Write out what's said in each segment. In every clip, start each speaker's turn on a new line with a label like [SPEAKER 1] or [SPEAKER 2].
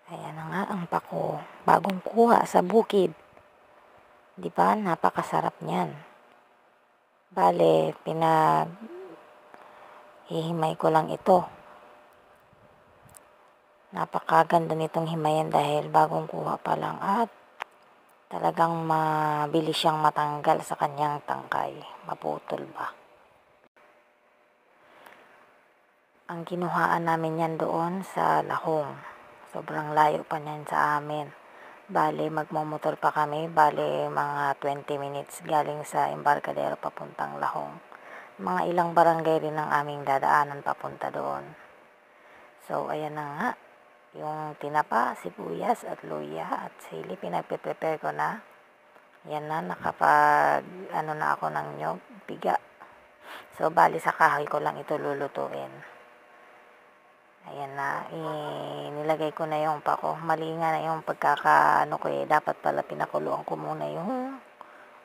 [SPEAKER 1] Ayan na nga ang pako. Bagong kuha sa bukid. Di ba? Napakasarap niyan. Bale, hihimay ko lang ito. Napakaganda nitong himayan dahil bagong kuha pa lang at talagang mabilis siyang matanggal sa kanyang tangkay. Maputol ba? Ang kinuhaan namin yan doon sa Lahong. Sobrang layo pa niyan sa amin. Bale, magmomotor pa kami. Bale, mga 20 minutes galing sa Embarcadero papuntang Lahong. Mga ilang barangay rin ang aming dadaanan papunta doon. So, ayan na nga. Yung tinapa, sibuyas at luya at sili, pinagpe-prepare ko na. Yan na, na ako ng nyog, piga. So, bali sa kahoy ko lang ito lulutuin. Ayan na, nilagay ko na yung pako. Mali nga na yung dapat pala pinakuluan ko muna yung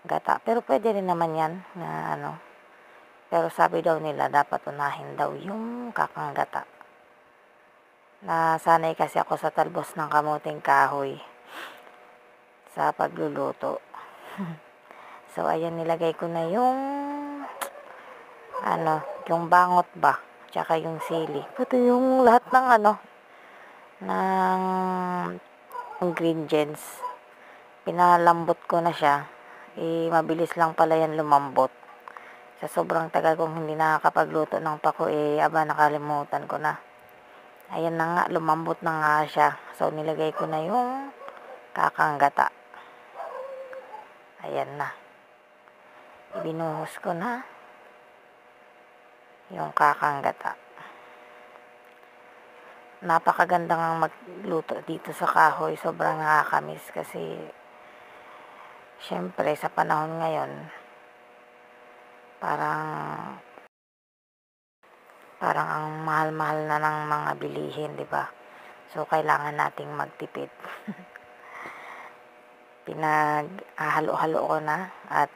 [SPEAKER 1] gata. Pero pwede rin naman yan na Pero sabi daw nila, dapat unahin daw yung kakang gata. Nasanay kasi ako sa talbos ng kamuting kahoy sa pagluluto. So, ayan, nilagay ko na yung yung bangot ba, tsaka yung sili. Pati yung lahat ng ng ingredients. Pinalambot ko na siya. Mabilis lang pala yan lumambot. Sa sobrang tagal kong hindi nakakapagluto ng pako, nakalimutan ko na. Ayan na nga, lumambot na nga siya. So, nilagay ko na yung kakang gata. Ayan na. Ibinuhos ko na yung kakang gata. Napakaganda ng magluto dito sa kahoy. Sobrang nakakamiss kasi syempre sa panahon ngayon parang ang mahal-mahal na ng mga bilihin, di ba? So, kailangan nating magtipid. Pinag-halo-halo ko na at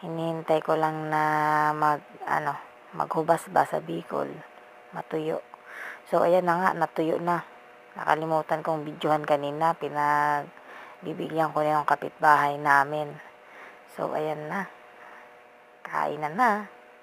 [SPEAKER 1] hinihintay ko lang na maghubas ba sa Bicol, matuyo. So, ayan na nga, natuyo na. Nakalimutan kong videohan kanina, bibigyan ko na yung kapitbahay namin. So, ayan na. Kainan na.